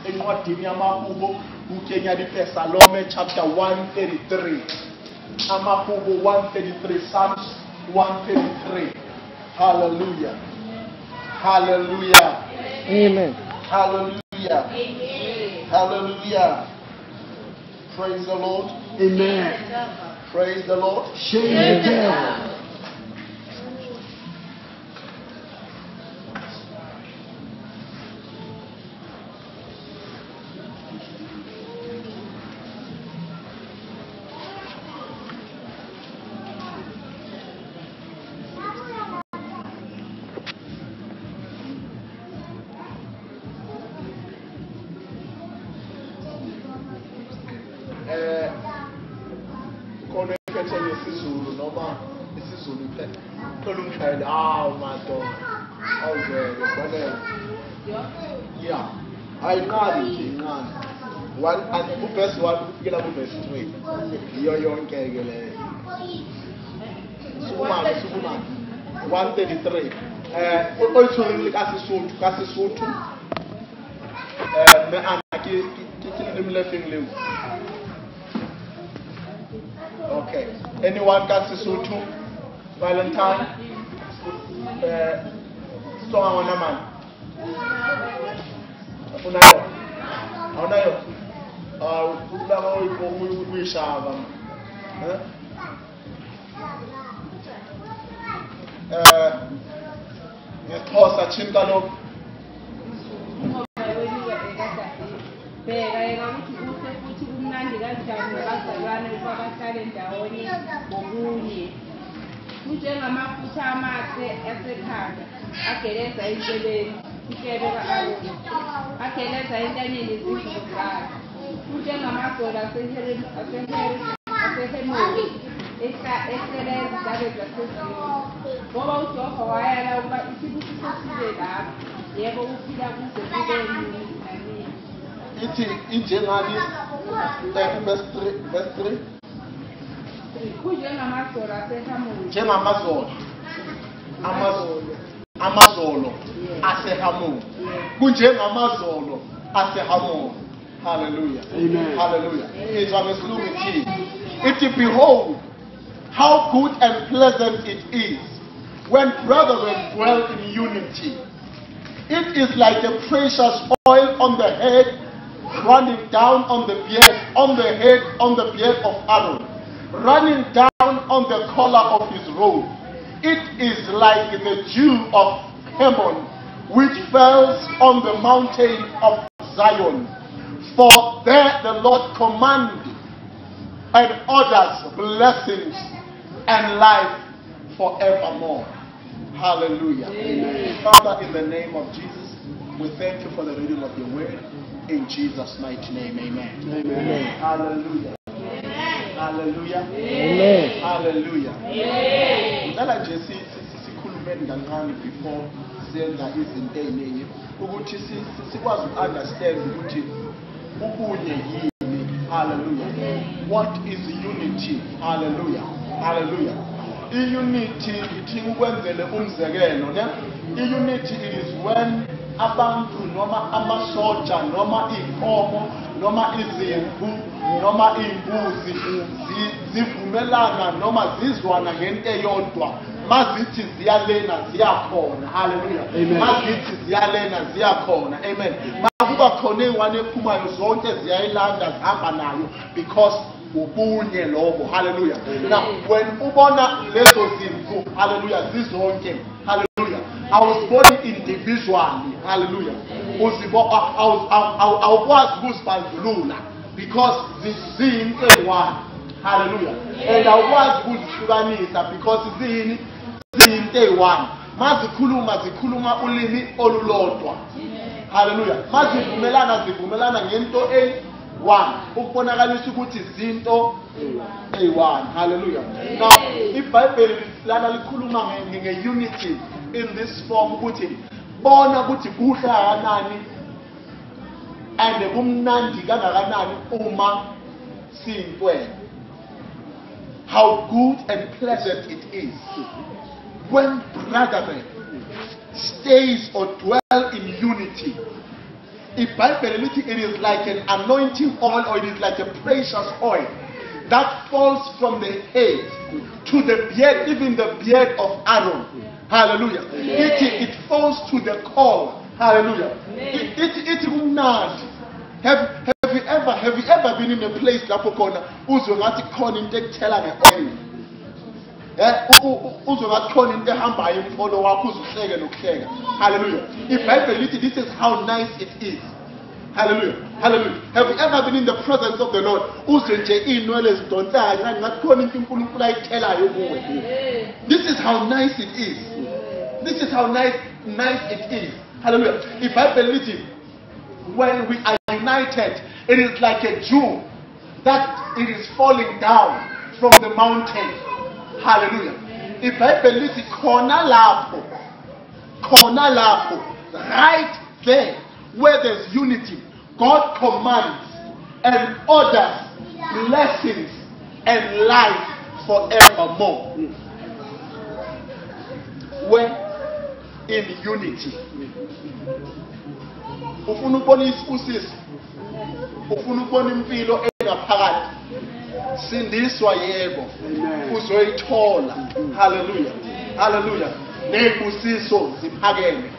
encwadini yamahubo ukenya Salome chapter 133. Amahubo 133, Psalms 133. Hallelujah. Hallelujah. Amen. Hallelujah. Amen. Hallelujah. Praise the Lord. Amen. Praise the Lord. Shame the devil. Yeah, I know it. One and the first one, you know, the first way. You're young, Superman. 133. Also, okay. Anyone got Sisutu? Valentine? Strong on a man. Unayo. We shall. Ngixhosa chimkalo. Bheka ukuthi kuhle futhi kumnandi kanjani ngabazalwane babahlale ndawonye ngokunye. Kunjengamafutha amahle asekhanda ageleza entshebeni intshebe ka-Aroni ageleza entanyeni izivuvuzane. Kunjengamadolo aseHemoni ehlele izindaba zaseZiyoni. Ngoba uJehova wayala ukuba isibusiso sibe lapho, yebo uphila kuze kube nini nanini. Ithi injengani verse 3 Kunjengamadolo aseHemoni. Amazolo aseHamoni. Kunjengamazolo aseHamoni. Hallelujah. Amen. Hallelujah. It behold how good and pleasant it is when brethren dwell in unity. It is like a precious oil on the head, running down on the beard, on the beard of Aaron, running down on the collar of his robe. It is like the dew of Hermon, which falls on the mountain of Zion. For there the Lord commands and orders blessings and life forevermore. Hallelujah. Amen. Father, in the name of Jesus, we thank you for the reading of your word. In Jesus' mighty name, amen. Amen. Hallelujah. Hallelujah. Amen. Hallelujah. Amen. Udala nje sikhulumeni kancane before senza izinto eziningi ukuthi sikwazi ukunderstand ukuthi ubunye yini. Hallelujah. What is unity? Hallelujah. Hallelujah. I-unity ithi ukwenzele umzekelo ne. I-unity is when abantu noma amasoja noma inkomo noma izimvu noma imbuzi zivumelana noma zizwana ngento eyodwa mazithi ziyalena ziyakhona. Hallelujah. Mazithi ziyalena ziyakhona. Amen. Makuba khona eyiwane ephumayo zonke ziyayilanda zihamba nayo because ubunye lobo. Hallelujah. Now when ubona lezo zimvu, hallelujah, zizonke, hallelujah, I was born individually. Hallelujah. Awukwazi ukuzibandlulula because ziyinto eyi-one. Hallelujah. And awukwazi ukuzihlukanisa because ziyinto eyi-one. Zikhuluma ulimi olulodwa. Hallelujah. Zivumelana ngento eyi-one. Ukubonakalisa ukuthi zinto eyi-one. Hallelujah. Now, iBhayibheli lana likhuluma nge-unity in this form ukuthi bona ukuthi kuhle kangakanani and kumnandi kangakanani uma siyintwele. How good and pleasant it is when brethren stays or dwell in unity. it is like an anointing oil, or it is like a precious oil that falls from the head to the beard, even the beard of Aaron. Hallelujah. It falls to the core. Hallelujah. It will not. Have you ever been in a place lapho khona uzongathi khona into ekuthela ngeoil? Uzongathi khona into ehambayo umfolo wakho uzuhleke nokuhleka. Hallelujah. iBhayibheli, this is how nice it is. Hallelujah. Hallelujah. Have you ever been in the presence of the Lord? This is how nice it is. This is how nice it is. Hallelujah. iBhayibheli, when we are united, it is like a dew that it is falling down from the mountain. Hallelujah. iBhayibheli khona lapho, right there where there's unity, God commands and orders blessings and life forevermore. When in unity. Ufuna ukubona isibusiso, ufuna ukubona impilo engaphakathi, sindiswa yebo, uzoyithola. Hallelujah. Hallelujah. Nebusiso ziphakeme.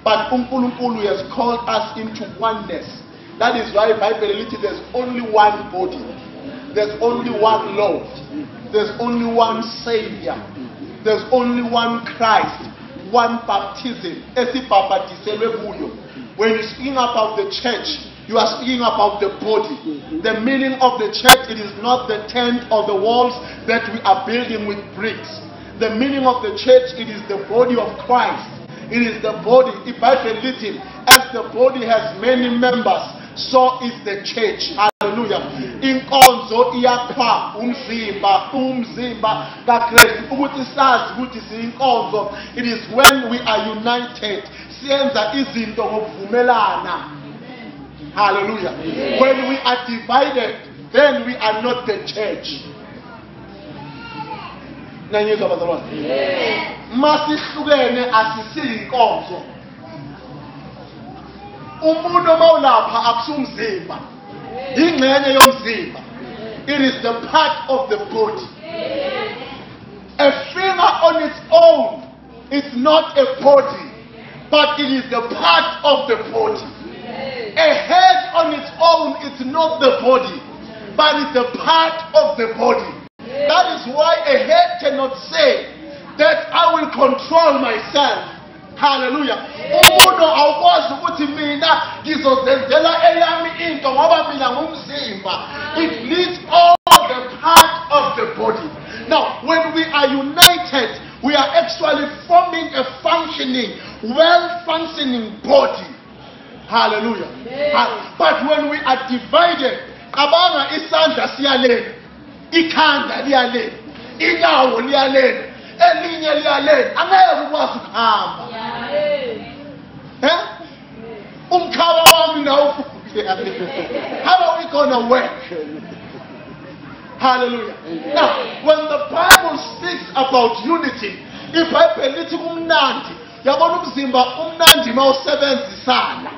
But uNkulunkulu has called us into oneness. That is why iBhayibheli lithi there's only one body, there's only one Lord, there's only one Savior, there's only one Christ, one baptism. When you're speaking about the church, you are speaking about the body. The meaning of the church, it is not the tent or the walls that we are building with bricks. The meaning of the church, it is the body of Christ. It is the body. iBhayibheli, as the body has many members, so is the church. Hallelujah. Inkonzo iyakha umzimba kaKristu ukuthi sazi ukuthi siyinkonzo. It is when we are united, siyenza izinto ngokuvumelana. Hallelujah. When we are divided, then we are not the church. Nanyizwa bazalwane. Masihlukene asisiyinkonzo. Umuntu mawulapha akusumzimba. Ingxenye yomzimba. It is the part of the body. A finger on its own is not a body, but it is the part of the body. A head on its own is not the body, but it's the part of the body. That is why a head cannot say that I will control myself. Hallelujah. Umuntu awukwazi ukuthi mina ngizozenzela eyami into ngoba mina ngumzimba. It needs all the part of the body. Now, when we are united, we are actually forming a functioning, well-functioning body. Hallelujah. But when we are divided, abanga isandla siyalena, ikhanda liyalena, inyawo liyalena, elinye liyalena, angeke ukwazi ukuhamba. Umkhawa wami nawo. How are we going to work? Hallelujah. Now, when the Bible speaks about unity, iBhayibheli lithi umnandi, yabona umzimba umnandi mawusebenzisana.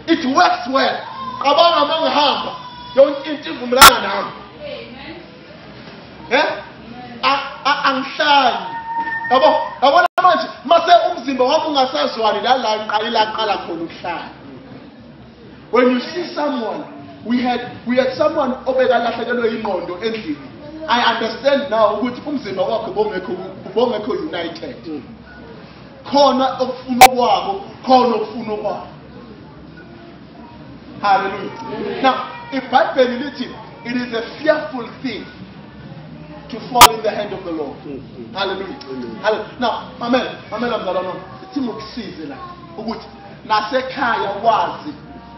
It works well. Abanga mangihamba, yonke into ivumelana nami. Angihlali. Yabona manje mase umzimba wami ungasazwani la qala khona ukuhlala. When you see someone, we had someone obekalahlekelwe ingqondo endlini. I understand now ukuthi umzimba wakhe bongekho united. Khona okufuna kwabo, khona okufuna kwabo. Hallelujah. Now, iBhayibheli lithi it is a fearful thing to fall in the hand of the Lord. Hallelujah. Hallelujah. Now, amen mzalwana, simukusize la ukuthi nasekhaya wazi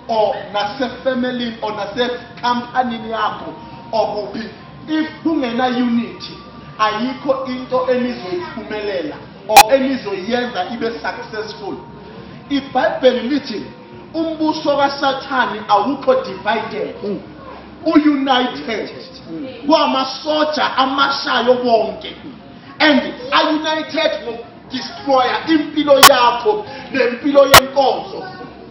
or nase-family or nase-company yakho or kuphi, if kungena unity, ayikho into enizoyiphumelela or enizoyenza ibe successful. iBhayibheli lithi umbuso kaSathane awukho divided, united. Kwamasoja amashayo bonke, and are united to destroy impilo yakho nempilo yenkonzo.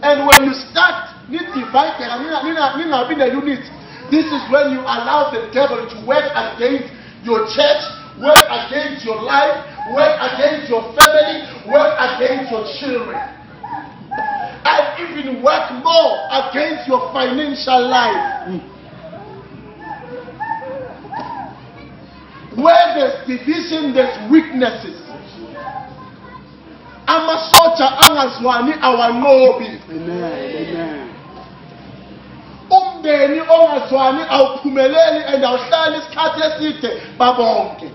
And when you start dividing the unit, this is when you allow the devil to work against your church, work against your life, work against your family, work against your children, and even work more against your financial life. Where there's division, there's weaknesses. Amasocha angazwani awanobi. Amen. Umndeni ongazwani awuphumeleli and awuhlala isikhathi eside babonke.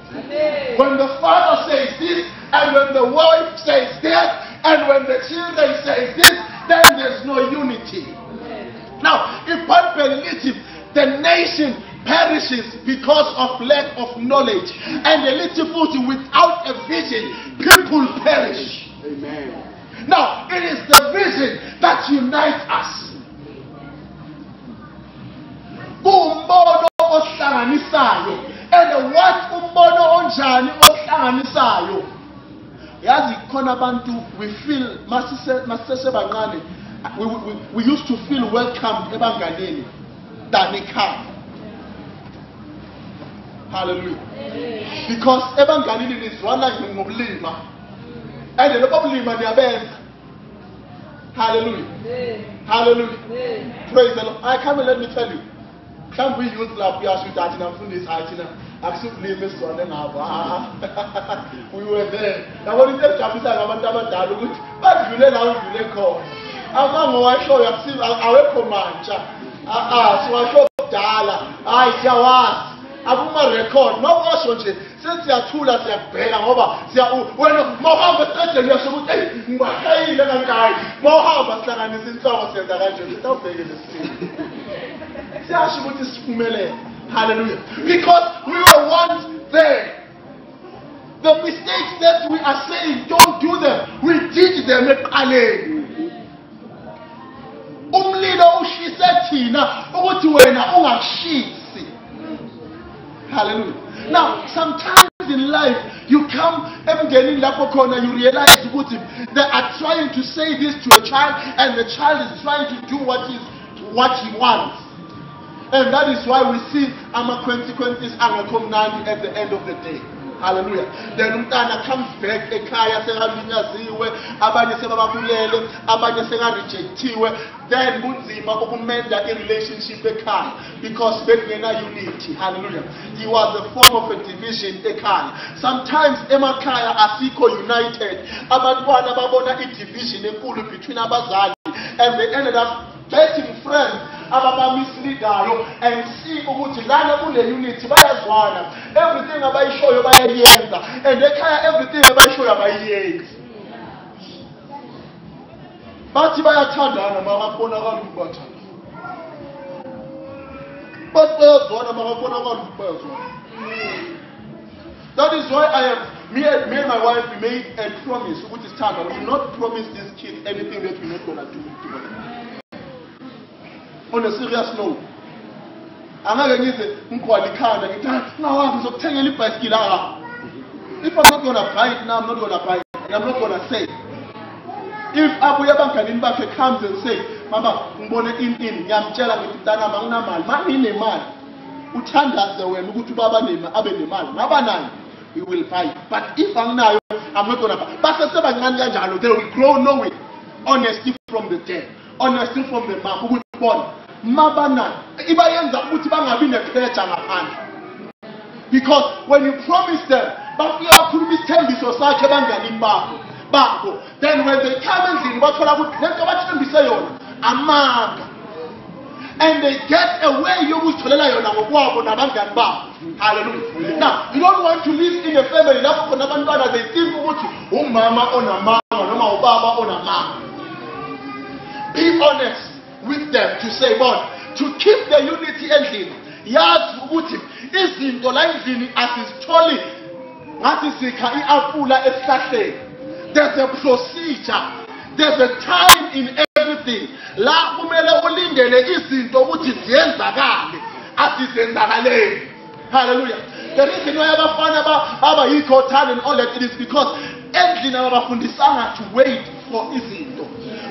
When the father says this, and when the wife says that, and when the children say this, then there's no unity. Now, if one believe the nation perishes because of lack of knowledge, and the little food without a vision, people perish. Amen. Now, it is the vision that unites us. Umbono ohlanganisayo, and what umbono onjani ohlanganisayo. Yazi khona abantu we feel masese bancane, we used to feel welcome ebanganeni than ekhaya. Hallelujah. Because ebanganeni lizwana ngomlima, and the lobulima niyabenza. Hallelujah. Hallelujah. Praise the Lord. I come and let me tell you. Can't we use love? We are shooting at him from this height. We were there. Now, what is that? But you let out, you let go. I'm going to show you. I will command. So I show Dala. I shall ask. I'm going to record. No question. Since you are too late, you are better over. When Mohammed said, you are so good. Mohammed said, and this is our sense that I just don't take it. Hallelujah. Because we were once there. The mistakes that we are saying, don't do them. We did them. Hallelujah. Now, sometimes in life, you come and you realize they are trying to say this to a child, and the child is trying to do what he wants. And that is why we see consequences at the end of the day. Hallelujah. Then umntana comes back ekhaya sekalinyaziwe, abanye sebababulele, abanye sekarejectiwe, then kunzima ukumenda relationship ekhaya because bekungena unity. Hallelujah. It was a form of a division ekhaya. Sometimes emakhaya asikho united. Abantwana babona division enkulu between abazali, and they ended up getting friends ababamislidayo and see ukuthi lana kule unity bayazwana, everything abayishoyo bayayenza, and ekhaya everything abayishoyo abayenzi. Bathi bayathandana mababona abantu bathanda, but bayazwana mababona abantu bayazwana. That is why me and my wife, we made a promise, which is time. We will not promise these kids anything that we're not going to do together. On a serious note, I'm not going to say, if I'm not going to buy it now, I'm not going to buy it, and I'm not going to say. If Abu Yabankanin Baka comes and says, Mama, Yamchela with Dana Manamal, Mani Neman, Utanda, the way Mutubaba Nema, Abeneman, Nabanan, we will buy it. But if I'm now, I'm not going to buy it. But they will grow knowing honesty from the dead, honesty from the man who will be born. Mabana, because when you promise them, but you have promised them this was like then when they come in, what can be say on Amang, and they get away, you will tell on our walk on hallelujah. Now you don't want to live in a family that they think oh mama on a mama, no baba on a mama. Be honest with them to say, God, to keep the unity ending. Yaz uti izinto la endlini asisitholi ngathi sikha iapula esihlahleni. There's a procedure, there's a time in everything. La kumele ulindele izinto ukuthi ziyenzakale asizenzakaleni. Hallelujah. The reason why abafana baba yikho and all that it is because endlini abafundisana to wait for izinto.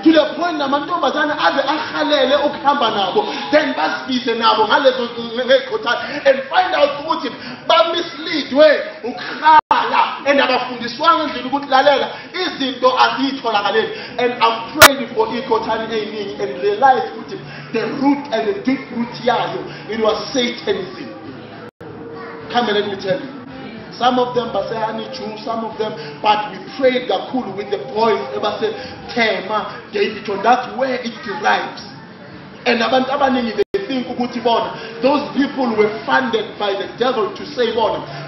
to the point namantombazane aze ahalele ukuhamba nabo, then basibize nabo ngalezo ngekhothana and find out ukuthi ba mislead we ukhala and abafundiswanga endlela ukuthi lalela izinto azitholakale. And I'm praying for ikhothana eyiningi and realize ukuthi the root and the deep root yayo, it was Satanism. Come and let me tell you. Some of them Basayani Jew, some of them, but we prayed Gakulu with the boys, ever said Tema, David, that's where it derives. And they think those people were funded by the devil to say,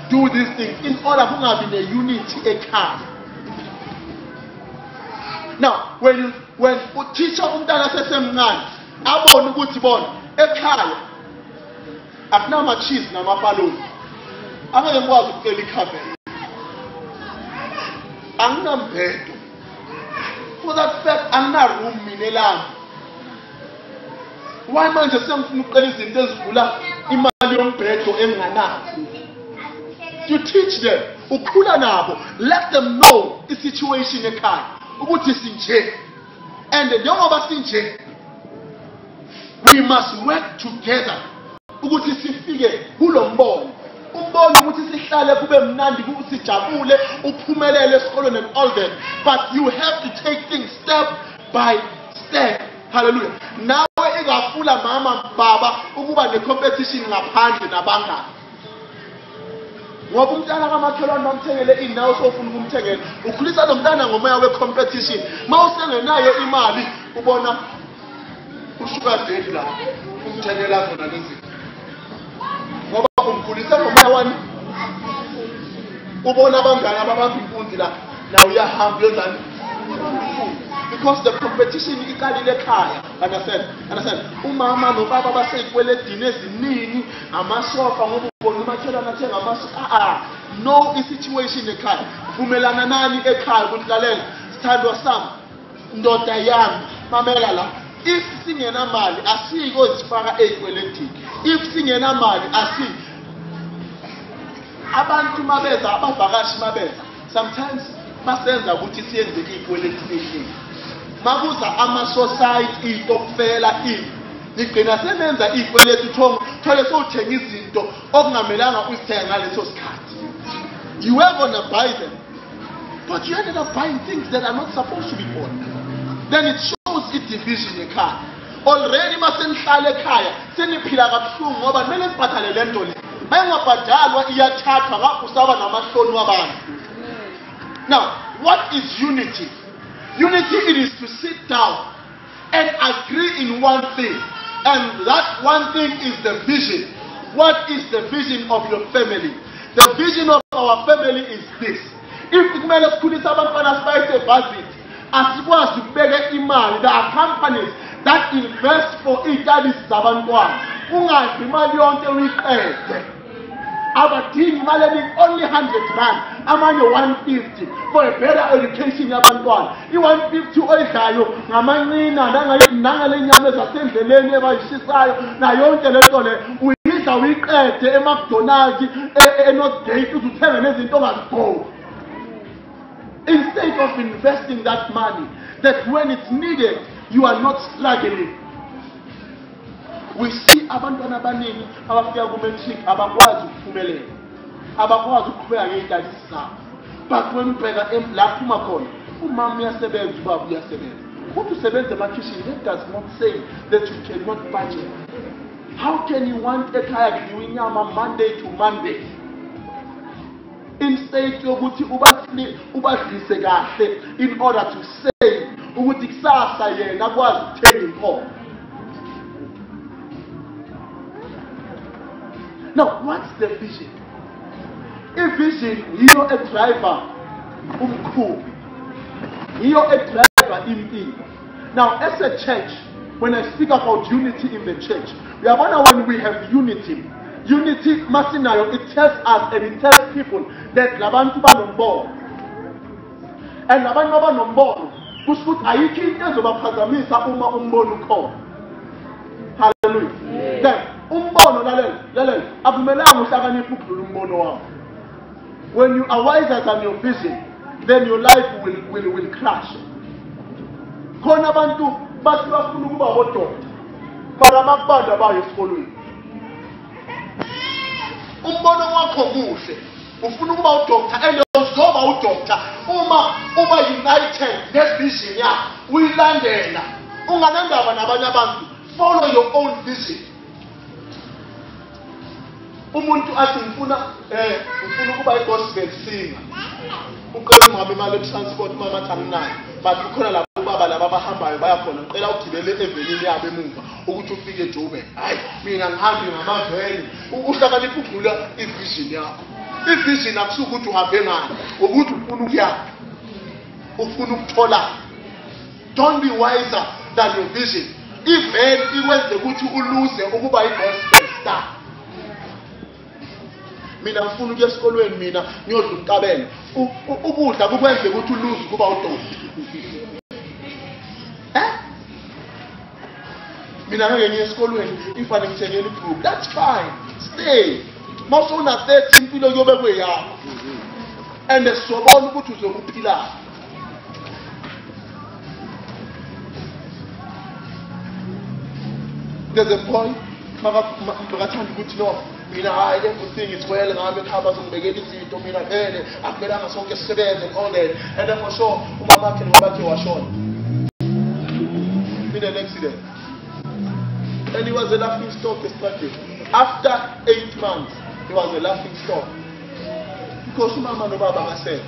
do these things in order to have a unity a car. Now, when teacher umntana sesemncane abone ukuthi bona ekhaya akunama cheese namapaloni angeke ngikwazi ukucela ikhafe anginambhedo for that fact angina-room mina elami. Why manje sengifuna ukucela izinto ezivula imali yombhedo enganazo? You teach them, ukhula nabo, let them know the situation ekhaya ukuthi sinje, and njengoba sinje we must work together ukuthi sifike kulo mbono. Umbono ukuthi sihlale kube mnandi sijabule uphumelele esikolweni and all that, but you have to take things step by step. Hallelujah. Nawe ingafula mama baba ukuba ne-competition ngaphandle nabangani. Ngoba umntana kamakhelwane bamthengele inawo sofuna ukumthengela, ukhulisa lo mntana ngomoya we-competition. Ma usengenayo imali ubona usuka daddy la umthengela zona lezi. Ngoba umkhulisa ngomoya wani ubona abangani ababamba impunzi la na uyahamba yozani. Because the competition iqalile ekhaya. Understand? Umama nobaba baseyikweledini eziningi amasofa ngoba ubona umakhelwane athenga amasofa. No isituation ekhaya. Vumelana nani ekhaya ukuthi lalela sithandwa sami ndoda yami mamela la. If singena mali asiko isifaka eyikweledini. If singena mali asiko abantu mabeza abavakashi mabeza sometimes basenza ukuthi siyenze ikweledini. Mabuza ama-society itokufela nigcina senenza ikweletu thole sowuthenga izinto okungamelanga uzithenga ngaleso sikhathi. You were gonna buy them, but you ended up buying things that are not supposed to be bought. Then it shows it division ekhaya. Already masenihlala ekhaya seniphila kabuhlungu ngoba kumele sibhathale le nto le. Mayingabhadalwa iyathathwa ngapho usaba namahloni wabantu. Now, what is unity? Unity, it is to sit down and agree in one thing. And that one thing is the vision. What is the vision of your family? The vision of our family is this. If kumele sikhulisa abantwana sibayise budget, asikwazi ukubeka imali. There are companies that invest for iy'tali zabantwana. Ungadli imali yonke uyiqede. Abadingi imali only 100 rand, amanye 150 for a better education yabantwana. I-150 oyidlayo ngamancina nangale nyama ezasendleleni ebayishisayo na yonke le nto le uyidla uyiqede eMcDonald's eNorthgate uthenge nezinto ongazibhoni. Instead of investing that money, that when it's needed, you are not struggling. We see abantwana abaningi abafika ku-matric abakwazi ukuphumelela, abakwazi ukuqhubeka ngey'tali zabo. But when ubheka lapho uma khona umama uyasebenza ubaba uyasebenza. Ukuthi usebenza emakhishini, that does not say that you cannot budget. How can you want ekhaya kudliwa inyama Monday to Monday instead yokuthi ubadlise kahle in order to save ukuthi kusasa yena akwazi ukuthenga inkomo? Now, what's the vision? A vision, you're a driver, you're a driver in. Now, as a church, when I speak about unity in the church, we are wondering when we have unity. Unity, Masinayo, it tells us and it tells people that Labantu banombono. And Labantu banombono, kusut ayiki into zobaphazamisa uma umbono ukhona. Hallelujah. Then, umbono lalela akumelanga uhlakaniphe ukudlula umbono wakho. When you are wiser than your vision, then your life will crash. khona abantu bathi bafuna ukuba odokotela mara makubanda bayo esikolweni. Umbono wakho muhle ufuna ukuba udokotela and uzoba udokotela uma uba united nevision yakho uyilandela unganandaba nabanye abantu. Follow your own vision. Umuntu athi ngifuna ukuba i-gospel singer. Uqala umama imali ye-transport mama athi anginayo. But kukhona lapho ubaba laba abahambayo bayakhona ngicela ugibele evenini yabo emuva ukuthi ufike eJoburg. Hayi mina ngihambi ngamaveni. Uhlakanipha ukudlula ivision yakho. Ivision akusuka ukuthi uhambe ngani, ukuthi ufuna ukuya. Ufuna ukuthola. Don't be wiser than your vision. Iveni ikwenze ukuthi uluze ukuba i-gospel star. Mina ngifuna ukuya esikolweni mina ngiyodla umkabelo. Ukudla kukwenze ukuthi uluze ukuba udokotela. Mina ngeke ngiye esikolweni ifane ngithengele ibhuku. That's fine. Stay. Mase una 30 impilo kuyobe kweyakho. And sobona ukuthi uzokuphila. There's a boy makathanda ukuthi no mina hayi le mfuthi ngithwele ngami ekhaba zongibekela izinto mina vele akumelanga sonke sisebenze and all that. And then for sure umama wakhe ngoba athe washona in an accident. And he was a laughing stock yesterday. After 8 months, he was a laughing stock. Because umama nobaba said,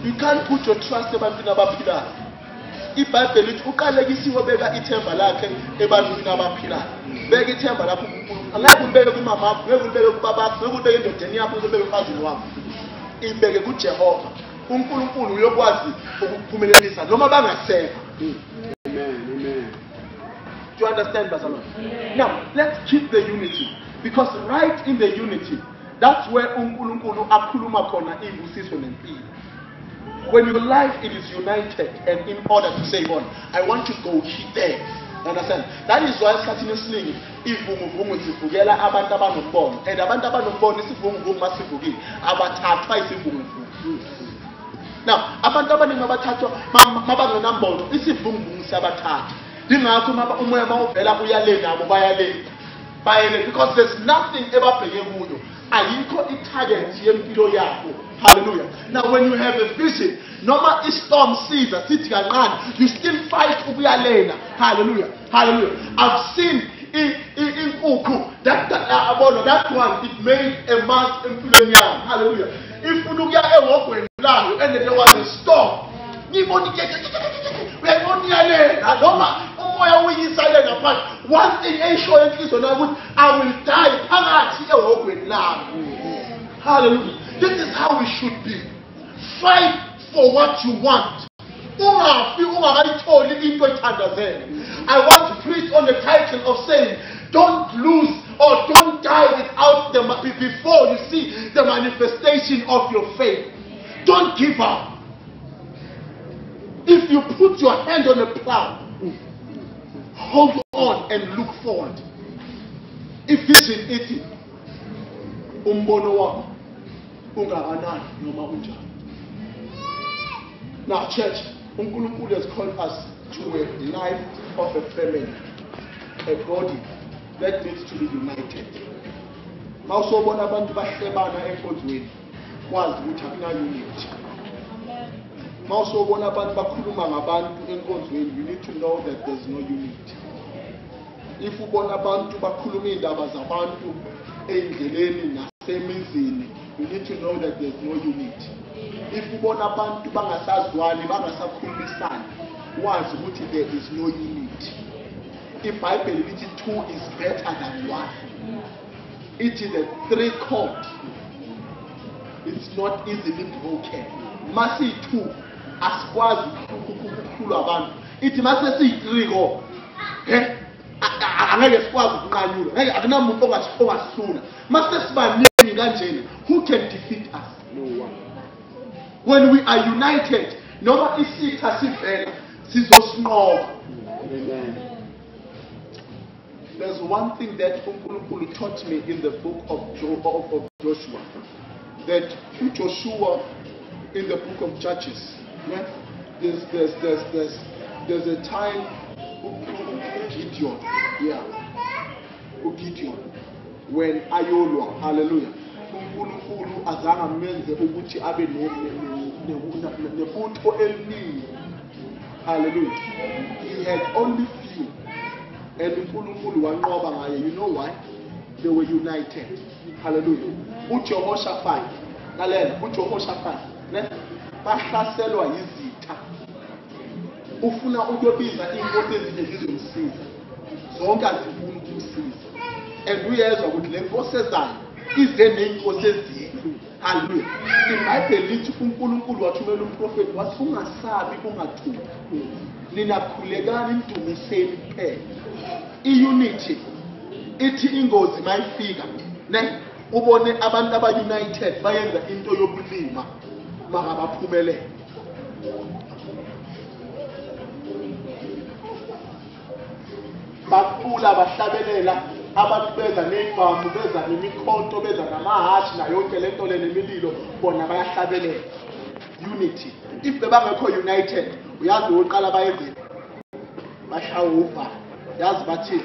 you can't put your trust ebantwini abaphilayo. IBhayibheli lithi uqalekisiwe beka ithemba lakhe ebantwini abaphilayo. Beka ithemba lakho kuNkulunkulu. Angeke ulibeke kumama wakho, ngeke ulibeke kubaba wakho, ngeke ulibeke endodeni yakho, ngeke ulibeke emfazini wakho. Ibeke kuJehova. uNkulunkulu uyokwazi ukuphumelelisa noma bangasekho. Amen. Do you understand, Barcelona? Now, let's keep the unity. Because right in the unity, that's where uNkulunkulu akhuluma khona ibusiso nempilo. When your life it is united, and in order to say, God, I want to go there. Understand? That is why esikhathini esiningi ivunguvungu zivukela abantu abanombono. And abantu abanombono isivunguvungu masivukile abathathwa isivunguvungu. Now, abantu abaningi abathathwa mabangenambono isivunguvungu siyabathatha. Dingakho umoya mawuvela uyale nabo bayale. Because there's nothing ebabheke kuyo. Ayikho i-target yempilo yakho. Hallelujah. Now when you have a vision, noma istorm siza sithi kancane, you still fight ukuyalena. Hallelujah. I've seen inkukhu that one it made a month empilweni yami. Hallelujah. Ifuna ukuya ehogweni layo and there was a storm. Ngibona uyayibona iyalena noma umoya uyisayela ngaphandle. One thing esure enhlizweni ukuthi I will die phakathi ehogweni lami. Hallelujah. This is how we should be. Fight for what you want. I want to preach on the title of saying, don't lose or don't die without before you see the manifestation of your faith. Don't give up. If you put your hand on the plow, hold on and look forward. If it's in it, umbono wako ungakanani noma unjani. Now, church, uNkulunkulu has called us to a life of a family, a body that needs to be united. Mawusobona abantu bahlebana enkonzweni, kwazi ukuthi akuna unity. Mawusobona abantu bakhuluma ngabantu enkonzweni, you need to know that there's no unity. If ubona abantu bakhuluma indaba zabantu endleleni nasemizini, you need to know that there's no unity. If ubona abantu bangasazwani bangasakhulumisani, wazi ukuthi there is no unity. IBhayibheli lithi 2 is better than 1. It is a 3 chord. It's not easily broken. Masi 2 asikwazi ukukhulu abantu. Ithi mase siyi 3 go. Angeke sikwazi ukunqanyula. Ngeke akunamuntu ongasifuna. Mase sibaningi kanjena, who can defeat us? No one. When we are united, noma isitha sivela sizosinqoba. Amen. There's one thing that uNkulunkulu taught me in the book of Joshua. That Joshua in the book of Judges, yeah, there's there's a time Gideon, Gideon, when ayolwa, hallelujah, uNkulunkulu azange amenze ukuthi abe nebutho eliningi, hallelujah. He had only few, and uNkulunkulu wanqoba ngaye. You know why? They were united, hallelujah. uJehoshaphat, lalela, uJehoshaphat, ne? Bahlaselwa yizitha. Ufuna ukuyobiza inkosi ezinye zizomsiza. Zonke azifuni ukumsiza. And uyezwa ukuthi le nkosi ezayo ize ney'nkosi ezinye. Hallelujah. IBhayibheli lithi uNkulunkulu wathumela umprofeti wathi ungasabi ungathuki. Ninakhulekani nidumiseni kuphela. I-unity ithi ingozi mayifika, ne? Ubone abantu aba-united bayenza into yokulima maka baphumelele. Baqula bahlabelela, abantu beza ney'bhamu, beza nemikhonto, beza namahashi nayo yonke le nto le nemililo, bona bayahlabelela. Unity. If bebangekho united, uyazi oqala bayenzeni? Bashaya uvalo. Yazi bathi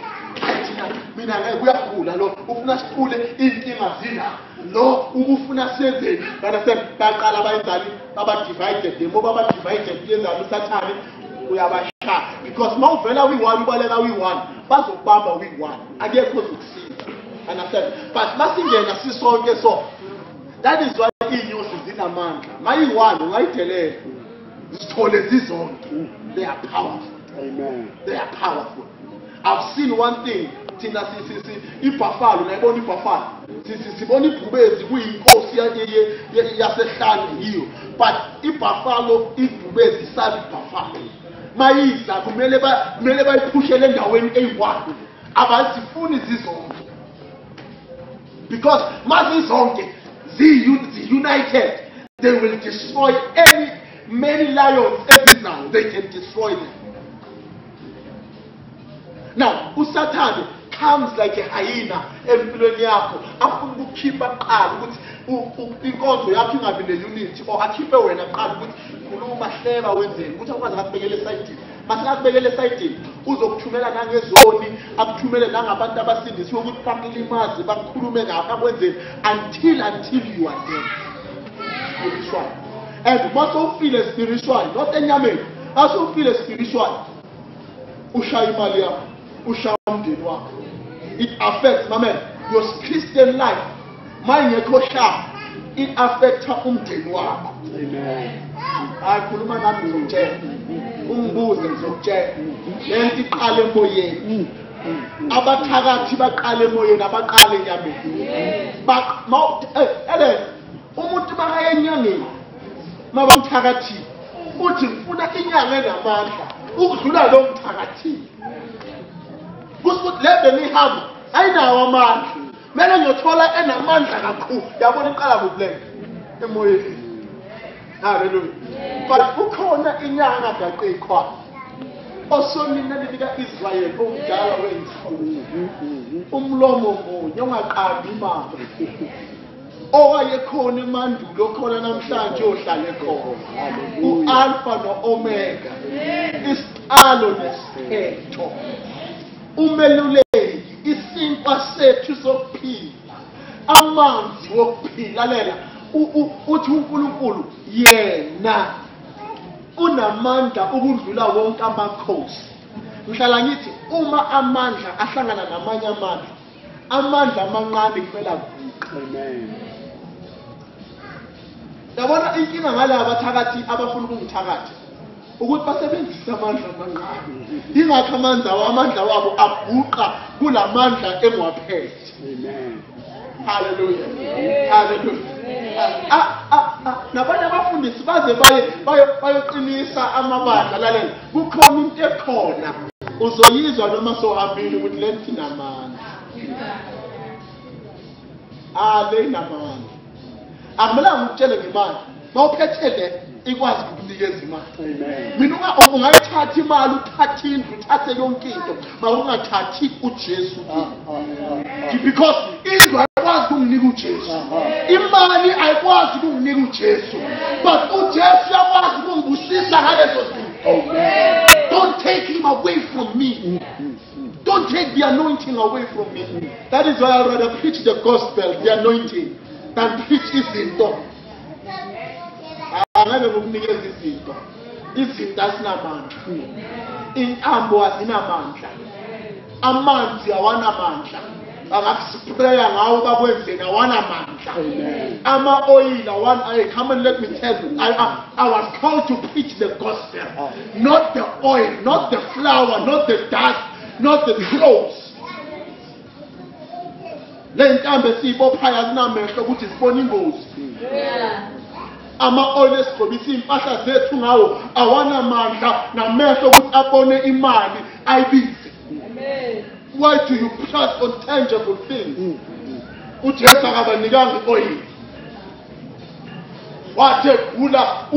mina ngeke uyagula lo, ufuna siqule inkinga zina lo, ukufuna senzeni. Understand? Baqala bayenzani? Baba-divided. The more baba-divided yenzani usathane uyabashaya. Because mawuvela we-one ubaleka we-one, bazokubamba we-one, akekho ozokusiza. Understand? But masingena sisonke so, that is why iy'nyosi zinamandla. Mayi-one ungayidelela zithole zizonke. They are powerful. Amen. They are powerful. I've seen one thing. Tina ibuffalo, nayibona ibuffalo. Sibona ibhubezi kuyinkosi yasehlane yiyo. But ibuffalo, ibhubezi isabi ibuffalo. Mayiza kumele bayiphushele endaweni eyi-1. Abazifuni zizonke. Because mazizonke zi-united, they will destroy many lions now. They can destroy them. Now, uSatan comes like a hyena empilweni yakho, afuna ukukhipha qala ukuthi inkonzo yakho ingabi ne-unity, or akhiphe wena qala ukuthi khuluma hleba wenzeni ukuthi akwazi akubekele esayidini. Masingakubekele esayidini uzokuthumela nangezoni, akuthumele nangabantu abasindisiwe ukuthi bakulimaze, bakukhulume ngakho akwenzeni until you are dead spiritual. And mase ufile spiritual, not enyameni, mase ufile spiritual, ushaya imali yakho, ushaya umndeni wakho. It affects, my man, your Christian life. Mangekho sharp, it affects umndeni wakho. Amen. Ayikhuluma nami ngizokutshela, umbuze ngizokutshela. Lento iqale emoyeni. Abathakathi baqale emoyeni, abaqale enyameni. Umuntu makaya enyangeni, mabamthakathi, uthi ngifuna inyanga enamandla ukudlula lo mthakathi. Kusikuthi le bengihamba ayinawo amandla, kumele ngiyothola enamandla kakhulu. Yabona iqala ngobulenge emoyeni. Hallelujah. But ukhona inyanga gaqekhwa osonina lika-Israyeli omdala wenziwa umlomo munye ongaqambi imali, owayekhona emandulo okhona namhlanje ohlale khona, u-Alpha no-Omega, isiqalo nesiphetho, umeluleki, isinkwa sethu sokuphila, amanzi wokuphila. Lalela, uthi uNkulunkulu yena unamandla ukudlula wonke amakhosi. Ngihlala ngithi uma amandla ahlangana namanye amandla amancane kumele avuke. Amen. Yabona inkinga ngala abathakathi abafuna ukungithakathi ukuthi basebenzisa amandla amancane. Ingakho amandla wabo abhuqa kulamandla engiwaphethe. Amen. Hallelujah. Hallelujah. Nabanye abafundisi baze bayoqinisa amabandla. Lalela, kukhona into ekhona uzoyizwa noma sohambile ukuthi le nto inamandla. Le inamandla. Akumelanga ukutshele ngemali. Mawuphethe le ikwazi ukukunikeza imali. Amen. Mina ungayithatha imali, uthathe indlu, uthathe yonke into, mawungathathi uJesu. Because indlu ayikwazi ukunginika uJesu, imali ayikwazi ukunginika uJesu, but uJesu uyakwazi ukungibusisa ngalezo zinto. Don't away from me. Don't take the anointing away from me. That is why I'd rather preach the gospel, the anointing, than preach izinto. Angeke ngokunikeza izinto. Izinto azinamandla. Intambo azinamandla. Amanzi awanamandla. Angakuspraya ngawo bakwenzeni awanamandla. Ama-oil come and let me tell you, I was called to preach the gospel, not the oil, not the flour, not the dust, not the clothes. Le ntambo esiyibophayo azinamehlo ukuthi sibone ingozi. Ama-oil esigqobisa iy'mpahla zethu ngawo awanamandla namehlo ukuthi abone imali ayibize. Why do you trust on tangible things? uJesu akabanikanga i-oil. Wathi egula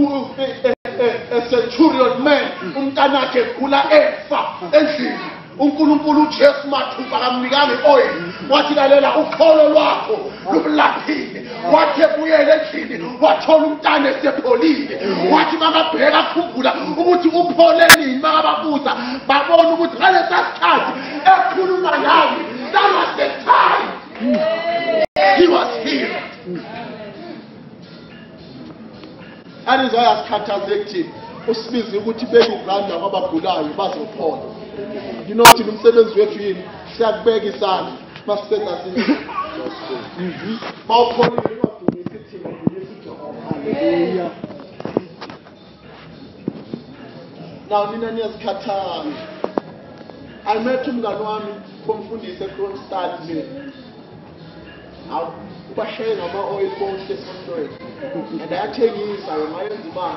centurion man umntanakhe egula efa endlini. uNkulunkulu uJesu mathupha akamnikanga i-oil. Wathi lalela ukholo lwakho lumlaphile. Wathi ebuyele endlini wathola umntana esepholile. Wathi makabheka akhumbula ukuthi uphole nini. Makababuza babona ukuthi ngalesa sikhathi ekhuluma nami, that was the time he was healed. That is why asikhathazekile usibize ukuthi beke izandla kwabagulayo bazophola. You know ukuthi umsebenzi wethu yini? Siyakubeka isandla masisenza sini. Bawupholile ungadumisi thina, dumisa uJehova. Hallelujah. Now nina niyazikhathala. I met umngani wami kumfundisa eKroonstad le. Ubashaya ngama-oil bonke esontweni. And ayathengisa yona ayenza imali.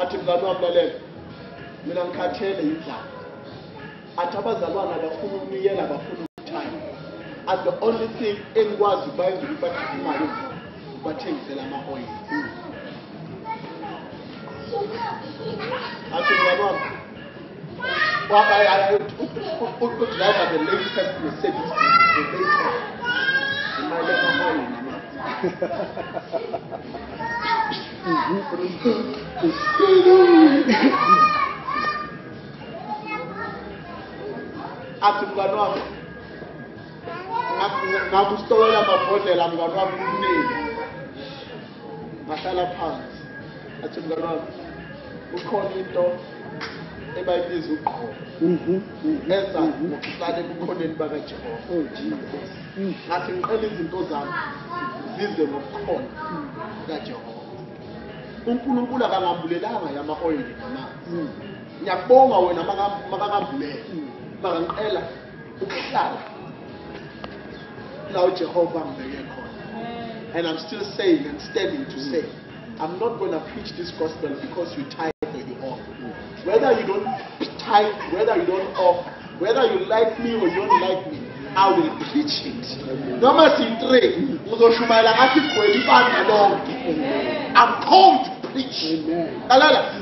Athi mngani wami lalela. Mina ngikhathele yindlala. Athi abazalwana bafuna ukunikela, bafuna ukuthanda. And the only thing engikwazi ukubayenza ukuthi bakhiphe imali bathengisela ama-oil. Athi mngani wami, driver the latest Mercedes, the latest. In my level oil, athi mngani wami ngakusitowela amabhodlela mngani wami kuningi. Ngahlala phansi. Athi mngani wami ukhona into ebayibiza uqobo. Enza ngokuhlale ebukhoneni bakaJehova. Ngathi ngicela izinto zami zize ngokukhona kaJehova. uNkulunkulu akangambulelanga yama-oil namanzi. Ngiyakubonga wena makakambulela. Maka ngicela ukuhlala la uJehova ngibeke khona. And I'm still saying and standing to say, I'm not going to preach this gospel because you tithe or you offer. Whether you don't tithe, whether you don't offer, whether you like me or you don't like me, I will preach it. Noma sintre uzoshumayela ngathi igcwele ibandla lonke. I'm called to preach.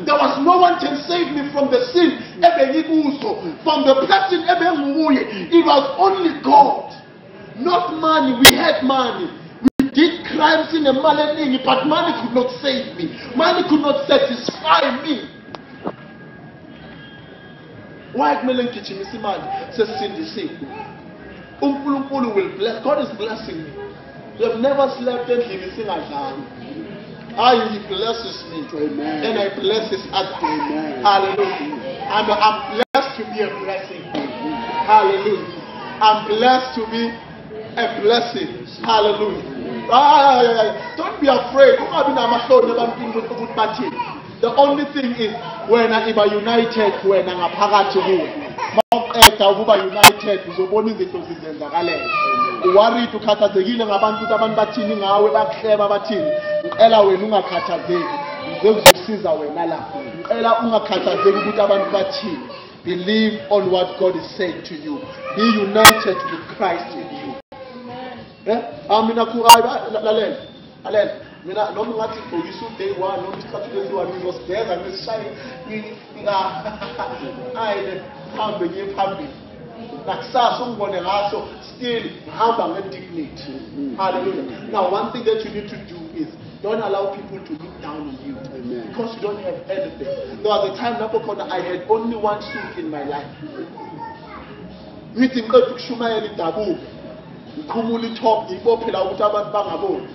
There was no one can save me from the sin ebengikuso, from the person ebenguye. It was only God, not money. We had money. We did crimes in a money, but money could not save me. Money could not satisfy me. Why kumele ngigijimisa imali sesisindisiwe? uNkulunkulu will bless. God is blessing me. You have never slept endlini singadlanga. He blesses me. Amen. And I bless his others. Amen. Hallelujah. I'm blessed to be a blessing. Hallelujah. I'm blessed to be a blessing. Hallelujah. Don't be afraid. The only thing is when I'm united, when I'm united, uzobona izinto zizenzakalela. Uworried ukhathazekile ngabantu ukuthi abantu bathini ngawe, bakuhleba bathini. Ngicela wena ungakhathazeki. Ngizokuzosiza wena la. Ngicela ungakhathazeki ukuthi abantu bathini. Believe on what God is saying to you. Be united with Christ in you. Mina lalela. Mina noma ngathi ngibhokisa uday 1 noma isikhathi lesi-1 ngizosibheka ngisishaye ayile hambe ngiye phambili. Nakusasa ungibone ngaso still ngihamba ngedignity. Hallelujah. Now one thing that you need to do is Don't allow people to look down on you. Amen. Because you don't have anything. There was a time I had only one suit in my life. Ngithi ngiqeda ukushumayela idabuko. Ngikhumula itop ngibophela ukuthi abantu bangaboni.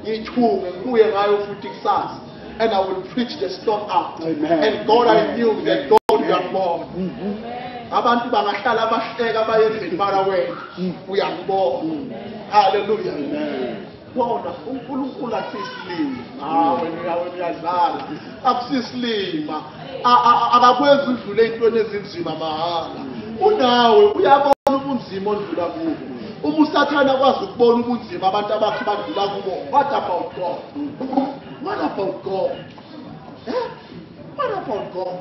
Ngithunge ngibuye ngayo futhi kusasa. And I will preach the storm out. Amen. And God, I knew that God uyangibona. Abantu bangahlala bahleka bayenzeni mara wena uyangibona. Hallelujah. Amen. Bona uNkulunkulu akusisilima. Wena uyadlala. Akusisilima. Akakwenzi udlule intweni ezinzima mahala. Unawe uyabona ubunzima odlula kubo. Uma usathana kwazi ukubona ubunzima abantu abakhe badlula kubo. What about God? What about God? Eh? What about God?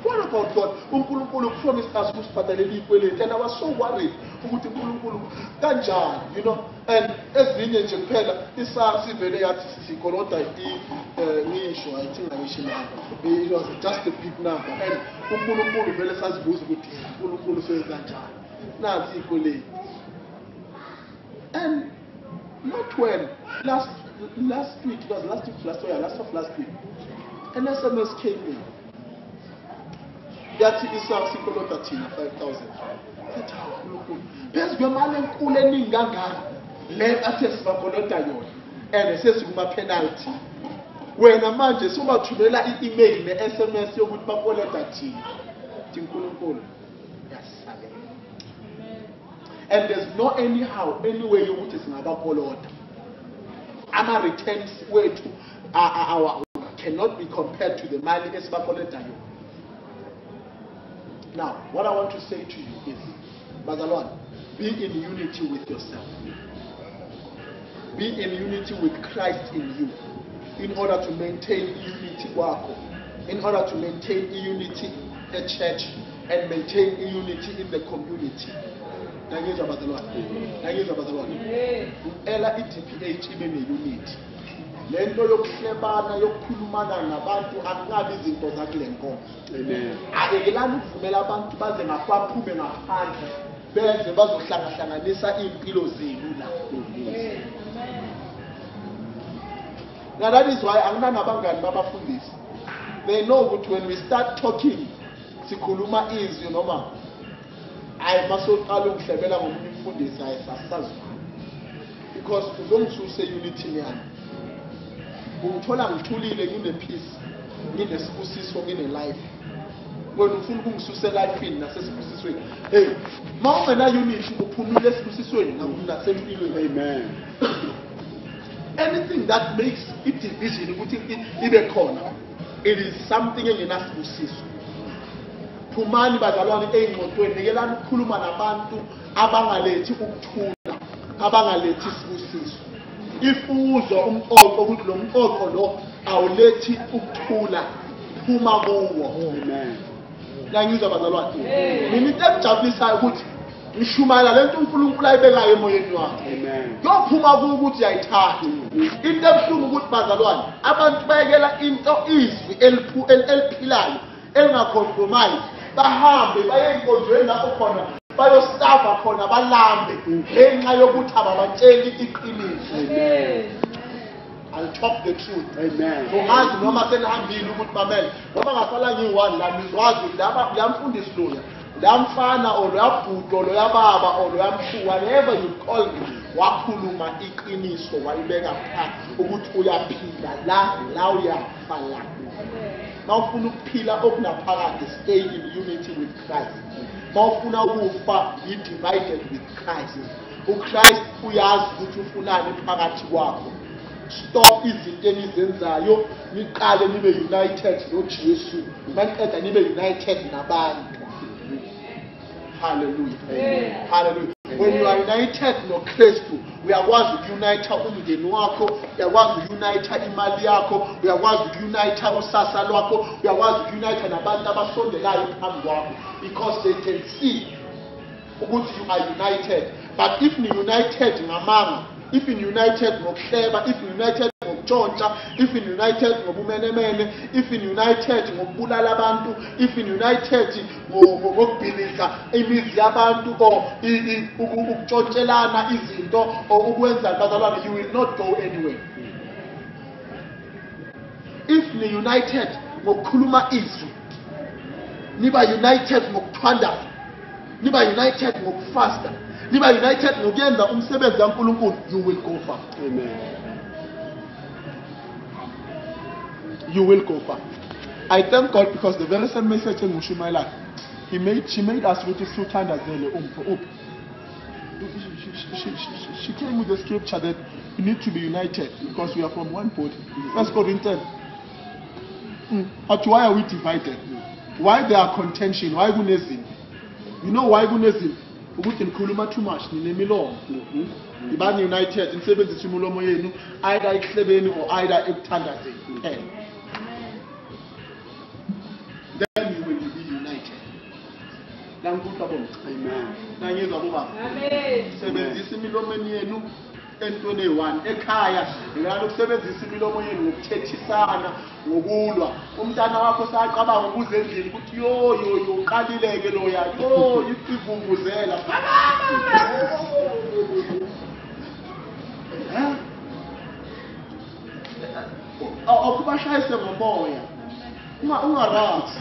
What about God? uNkulunkulu promised us ukusibhadalela ikweleti, and I was so worried ukuthi uNkulunkulu kanjani, you know, and ezinye nje kuphela isasi vele yathi sikolota ngisho I think ngisho number. It was just a big number, and uNkulunkulu vele sazibuza ukuthi uNkulunkulu senza kanjani nansi ikweleti. And not when last week, it was last week, an SMS came in. That is Sikolota 5,000. There's your man and cool and Ganga. Let us Sikolota yon. And it says penalty. When a man just so much email the SMS you would Pakolota Tinkulukul. Yes, and there's no anyhow, any way you would is another Polota. Ama returns way to our cannot be compared to the money Espacoleta. Now, what I want to say to you is, Bazalwan, be in unity with yourself. Be in unity with Christ in you, in order to maintain unity wako, in order to maintain unity in the church, and maintain unity in the community. Nangizwa Bazalwan. Ela iDPH ibe ne-unity. Le nto yokuhlebana yokukhulumana nabantu akungabi izinto zakule nkonzo. Amen. Akelani ukuvumela abantu baze ngaphume ngaphandle benze bazohlangahlanganisa impilo zenu la. Now that is why anginanabangani babafundisi. They know that when we start talking sikhuluma izwi noma I must uqala ukuhlebela ngomunye umfundisi ayesasazwa. Because uzongisusa unity yani. Ungithola ngithulile ngine-peace, ngine-sibusiso, ngine-life. Wena ufuna ukungisusa elifini nasesibusisweni. Hey, ma ungena-unity uphumile esibusisweni nasempilweni. Amen. Anything that makes it division ukuthi ibe khona, it is something engenasibusiso. Phumani bazalwane ey'ngxoxweni, nikelani ukukhuluma nabantu abangalethi ukuthula, abangalethi isibusiso. Ifuzwa umqoqo ukuthi lo mqoqo lo awulethi ukuthula, phuma kuwo. Amen. Ngiyizwa bazalwane. Mina into engijabulisayo ukuthi ngishumayela lento uNkulunkulu ayibekayo emoyeni wakhe. Amen. Yophuma kuwo ukuthi uyayithanda. Into ebuhlungu ukuthi bazalwane, abantu bayekela into izwi eliphilayo, elingacompromise. Bahambe baye enkonzweni lapho khona bayostava khona balambe ngenxa yokuthi ababatsheli iqiniso. Amen. I'll talk the truth. Amen. Ungazi noma senihambile ukuthi mamela noma ngasala ngiyi-1 la nizwazi ukuthi uyamfundisi loya, uyamfana or uyabhudo or uyababa or uyamhlu, whatever you call me, wakhuluma iqiniso wayibeka phansi ukuthi uyaphila la uyafa la. Mawufuna ukuphila okunaphakade, stay in unity with Christ. Mawufuna ukufa, be divided with Christ. uChrist uyazi ukuthi ufunani phakathi kwakho. Stop izinto enizenzayo, niqale nibe united noJesu, maqeda nibe united nabantu. Hallelujah. Hallelujah. When you are united noKristu, uyakwazi ukunite umndeni wakho, uyakwazi ukunite imali yakho, uyakwazi ukunite usasa lwakho, uyakwazi ukunite nabantu abasondelayo phambi kwakho, because they can see ukuthi you are united. But if ni united ngamanga, if in united ngokuhleba, if united ngokutshontsha, if in united ngobumenemene, if in united ngokubulala abantu, if in united ngokubhiliza imizi yabantu or ukuntshontshelana izinto or ukwenza bazalwane, you will not go anywhere. if ni united ngokukhuluma izwi, niba united ngokuthandaza, niba united ngokufasta, niba united ngokuyenza umsebenzi kaNkulunkulu, you will go far. Amen. You will go far. I thank God because the very same message in Mushumaila, she made us with Suthandazele she came with the scripture that we need to be united because we are from one body. 1 Corinthians. But why are we divided? Why there are contention? Why gunesim? You know why gunesim? Ukuthi nikhuluma too much ninemilomo. Ibani united nisebenzisa imilomo yenu either ekuhlebeni or either ekuthandazeni. Then you will be united. Amen. Nangizwa baba. Amen. Sebenzisa imilomo yenu entweni eyi-1 ekhaya. Ngilana ukusebenzisa imilomo yenu ngokuthethisana, ngokulwa. Umntana wakho saqabanga ukuze endlini ukuthi yo uqalileke loya. Yo ifivunguzela. Akubashayise ngomoya. Ungarazi.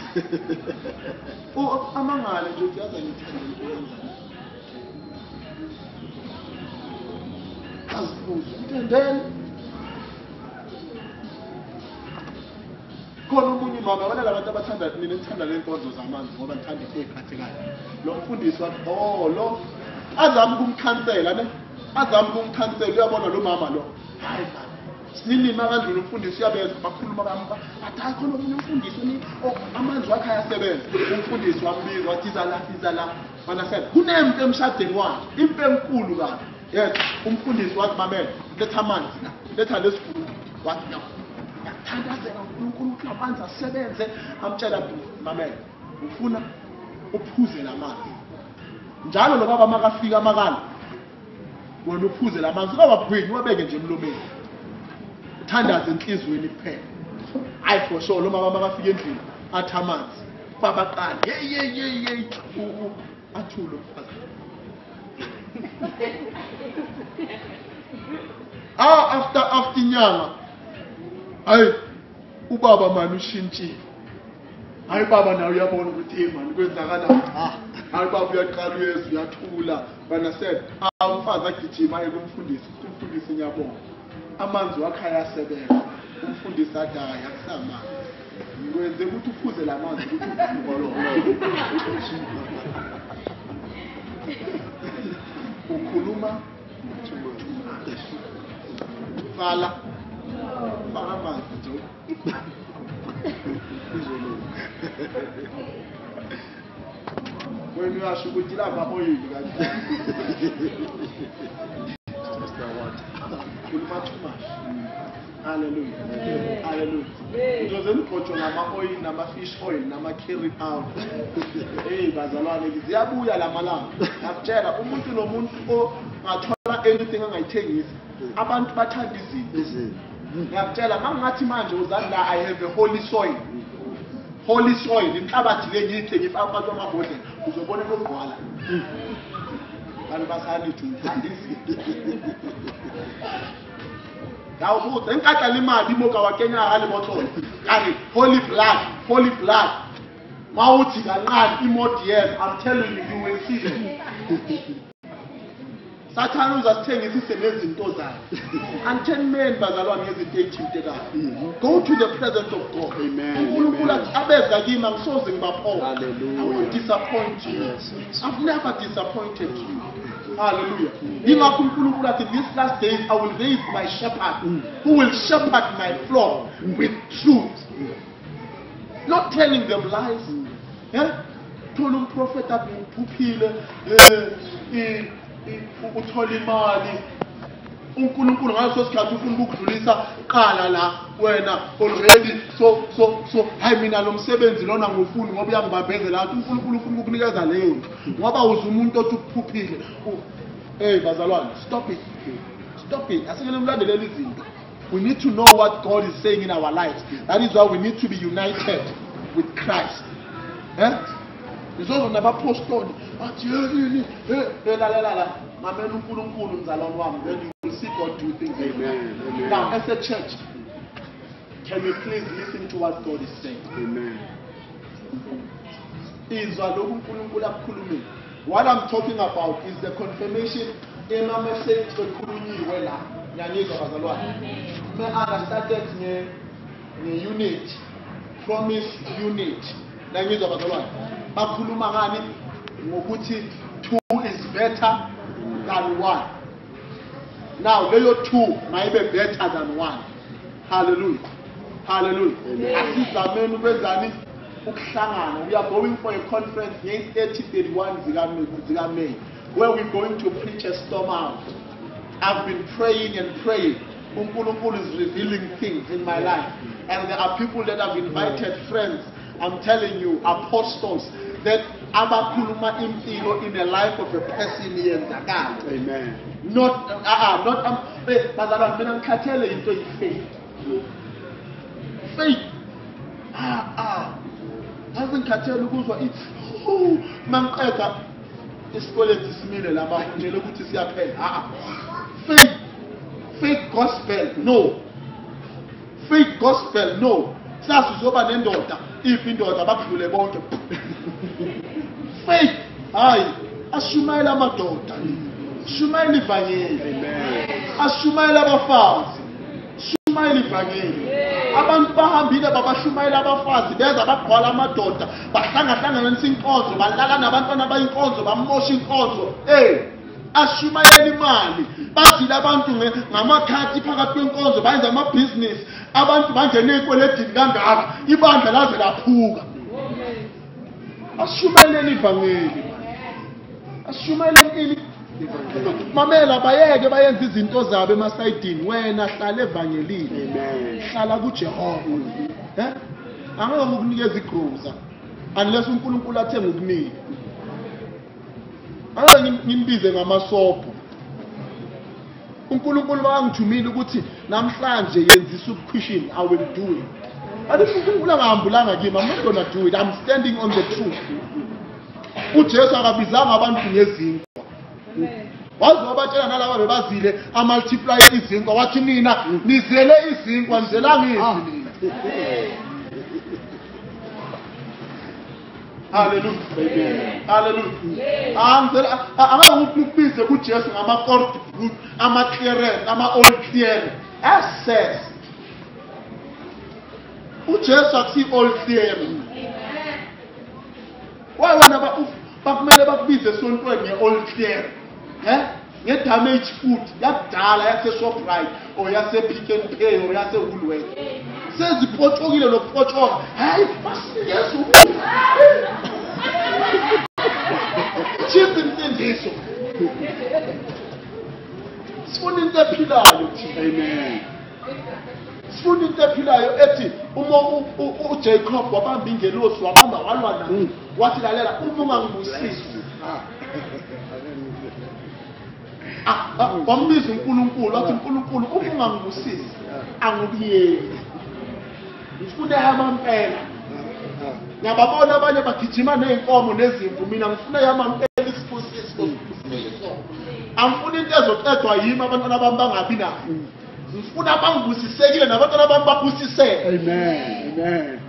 Amangale nje uyaza ngithanda into yenzani. And then khona umunye mama abana labantu abathanda mina ngithanda le nkonzo zamanzi ngoba ngithanda into ekhathekayo. Lo mfundisi wathi lo azami ukumkhansela ne azami ukumkhansela uyabona lo mama lo hayi sinilima kanjani umfundisi uyabeza bakhuluma kampa athi khona omunye umfundisi ni amanzi wakhe ayasebenza umfundisi wambiza wathi iza la mana sel kunempe emshadweni wakhe impe enkulu kabi. Yes, umfundisi wathi mamela letha amanzi la letha lesifunu wathi ngiyathandazela uNkulunkulu ukuthi amanzi asebenze amtshela mamela ufuna uphuze lamanzi njalo lo baba makafika amakala wena uphuze lamanzi ngoba bhwini wabeke nje emlomeni uthandaze enhlizweni kuphela. Hayi for sure lo mama makafika endlini athi amanzi babaqala hey athulo mfazi. After inyanga hayi ubaba manje ushintshile. Hayi baba nawe uyabona ukuthi hey man kwenzakala hayi baba uyaqala uyezwa uyathula bana said umfazi agijima kumfundisi ngiyabona amanzi wakhe ayasebenza. Umfundisi athi hayi akusamanga ngikwenze ukuthi uphuze lamanzi ukuthi ukhuluma fala amanzi nje wena uyasho ukuthi lapha oyini kanti khuluma too much. Hallelujah. Hallelujah. Ngizozeni uphotshwa ngama-oil nama-fish oil nama-curry powder. Hey bazalwane ziyabuya la malanga. Ngakutshela umuntu nomuntu ongathola anything angayithengisi. Abantu bathanda izinto. Ngiyakutshela mangathi manje uzani la I have a holy soil. Holy soil inhlabathi le ngiyithengisa abantu amabhodlela uzobona lokugcwala. Abantu basanithi ngithanda izinto. Now, then cut a lima, Dimoka, Kenya, Alimoto, and holy blood. Mauti, and immortal, I'm telling you, you will see them. Satan was saying, this is amazing, and 10 men, Bazalon, hesitate to take up. Go to the presence of God. Amen. I won't disappoint you. I've never disappointed you. Hallelujah. In these last days, I will raise my shepherd who will shepherd my flock with truth. Not telling them lies. Told them prophet that uthola imali uNkulunkulu ngaso sikhathi ufuna ukudlulisa qala la wena already so hayi mina lo msebenzi lona ngofuni ngoba uyangibambezela athi uNkulunkulu ufuna ukukunikeza leyo ngoba uze umuntu othi ukuphuphile. Hey bazalwane, stop it asingene umlandeleli izinto. We need to know what God is saying in our lives. That is why we need to be united with Christ. Ngizozo nabapostoli athi la mamela uNkulunkulu mzalwane wami, then you will see God do things. Amen. Now as a church Can we please listen to what God is saying? Amen. What I'm talking about is the confirmation in my message to I started the unit, promise unit. Two is better than one. Now, layer 2 might be better than 1. Hallelujah. Hallelujah. We are going for a conference in 3031 May, where we're going to preach a storm out. I've been praying and praying. Unkulunkulu is revealing things in my life. And there are people that have invited, friends, I'm telling you, apostles, that abakhuluma impilo in the life of a person yenzakala. Amen. Not bazalwane mina ngikhathele into yi-faith. Faith. Azingikhathele ukuzwa ithi mangiqeda isikoleti simile laba ngile ukuthi siyaphela. Faith. Faith gospel no. Faith gospel no. Sasizoba nendoda if indoda bakudlule bonke. Faith hayi ashumayela amadoda. Shumayela ivangeli. Amen. Ashumayela abafazi. Shumayela ivangeli. Abantu bahambile babashumayela abafazi beza bagqwala amadoda bahlangahlanganisa inkonzo balala nabantwana bayinkonzo bamosha inkonzo. Ashumayela imali. Bazile abantu ngamakhathi phakathi kwenkonzo bayenza amabhizinisi. Abantu bangena ekweledini kangaka ibandla laze laphuka. Ashumayela ivangeli. Ashumayela ini mamela bayeke bayenza izinto zabo emasayidini wena hlala evangelini. Amen. Hlala kuJehova. Angeke ngikunikeze igroza unless uNkulunkulu athenga ukunika. Angeke ngimbize ngamasobho. uNkulunkulu wangithumile ukuthi namhlanje yenzisa ubukhwishini, I will do it. Ade uNkulunkulu angahambulanga kimi, I'm not going to do it. I'm standing on the truth. uJesu akabizanga abantu ngezinkwa. Wazo batshela nalabo bebazile amultiply izinkwa wathi nina nizele izinkwa nizelanga izini. Hallelujah. Hallelujah. Angakuphize kuJesu ngama-fourth root, ama-clearance, ama-old clearance. Access. uJesu akusi old clearance. Why wena bakumele bakubize esontweni nge-old clearance? Nge-damage food yakudala yase-Shoprite or yase-Pick n Pay or yase-Woolworth. Sezipotshokile nokupotshoka. Hayi Yesu. Chief insindiso. Sifuna into ephilayo. Amen. Sifuna into ephilayo ethi uma uJacob wabamba ingelosi wabamba walwa nayo. Wathi lalela uma ungangibusisi. Wambiza uNkulunkulu wathi uNkulunkulu uma ungangibusisi angikuyeli. Ngifuna yamampela. Ngiyababona abanye bagijima neenkomo nezimvu, mina ngifuna yamampela isibusiso. Angifuni into ezoqedwa yimi abantwana bami bangabi nayo. Ngifuna abangibusisekile nabantwana bami babusiseke. Amen.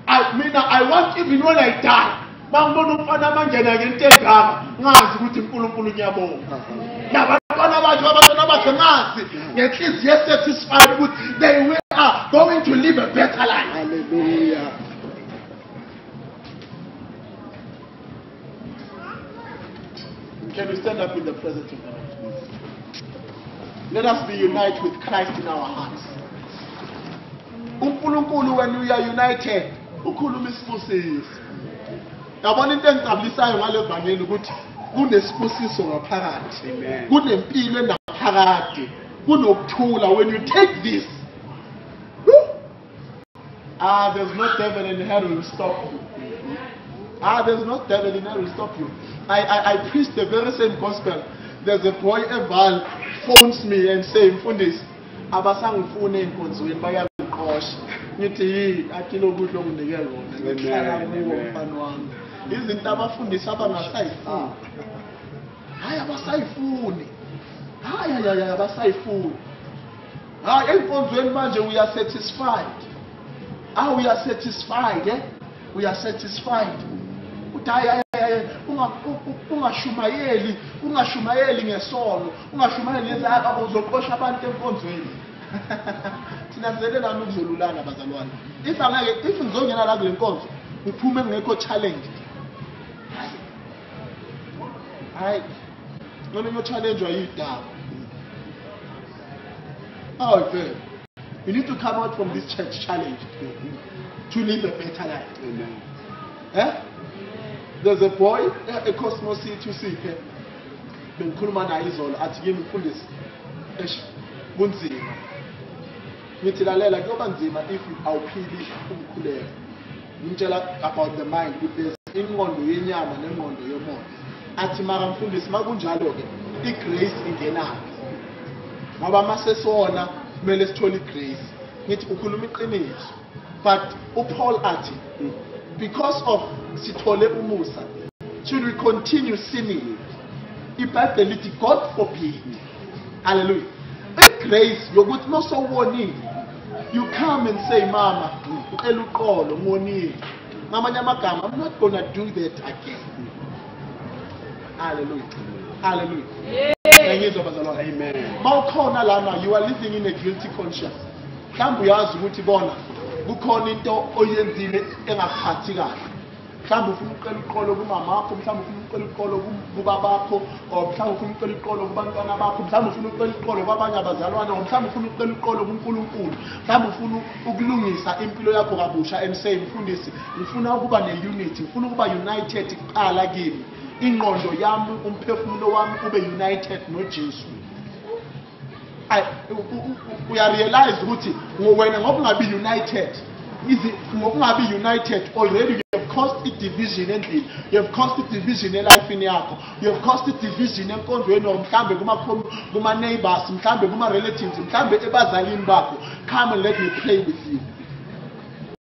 Amen. I want even when I die, bangibona umfana mangena ngento engaka ngazi ukuthi uNkulunkulu ngiyabonga. Nabantwana bakhe ngazi ngenhliziyo satisfied ukuthi they are going to live a better life. Hallelujah. Can we stand up in the presence of God? Let us be united with Christ in our hearts. uNkulunkulu, when we are united, ukhuluma isibusiso. Yabona into engicabulisayo ngale vangeli ukuthi kunesibusiso ngaphakathi. Amen. Kunempilo engaphakathi. Kunokuthula when you take this. There's no devil in hell will stop you. There's no devil in hell will stop you. I preach the very same gospel. There's a boy Evan phones me and say, Mfundisi, abasangifune enkonzweni bayangiqosha. Ngithi akilo kudlo nginikele wona. Ngihlala kuwo mfana wami. Izinto abafundisi abangasayifuni. Hayi abasayifuni. Hayi abasayifuni. Enkonzweni manje we are satisfied. We are satisfied, eh? We are satisfied. Ungashumayeli ngesono, ungashumayeli ngezakho uzoqosha abantu enkonzweni. Thina sizelela ukuzolulana bazalwane. If ngizongena la kule nkonzo, uphume ngekho challenge. Hayi. Noma yo challenge ayidaba. Oh, good. You need to come out from this church challenge to live a better life. Amen. Eh? There's a boy at Cosmos C2C. Bengikhuluma naye izolo athi kimi mfundisi kunzima. Ngithi lalela kuyoba nzima if awuphili ukukhuleka. Ngitshela about the mind, there's ingqondo yenyama nengqondo yomoya. Athi mara mfundisi makunjalo ke igrace ingenaphi? Ngoba masesona kumele sithole igrace. Ngithi ukhuluma iqiniso. But uPaul athi because of sithole umusa, should we continue sinning? IBhayibheli lithi God forbid. Hallelujah. Igrace yokuthi mosowonile, you come and say mama ucela uqolo ngonile. Ngamanye amagama, I'm not going to do that again. Hallelujah. Hallelujah. Amen. Mawukhona lana, you are living in a guilty conscience. Mhlawumbe uyazi ukuthi bona kukhona into oyenzile engaphathi kahle. Mhlawumbe ufuna ucela uqolo kumamakho, mhlawumbe ufuna ucela uqolo kubabakho, or mhlawumbe ufuna ucela uqolo kubantwana bakho, mhlawumbe ufuna ucela uqolo kwabanye abazalwane, or mhlawumbe ufuna ucela uqolo kuNkulunkulu. Mhlawumbe ufuna ukulungisa impilo yakho kabusha and say mfundisi, ngifuna ukuba ne-unity, ngifuna ukuba united kuqala kimi. Ingqondo yami umphefumulo wami ube united noJesu. Uyarealize ukuthi wena ngokungabi united, ngokungabi united already you have caused a division endlini, you have caused a division elifini yakho, you have caused a division enkonzweni, mhlambe kuma neighbors, mhlambe kuma relatives, mhlambe ebazalini bakho. Come and let me pray with you.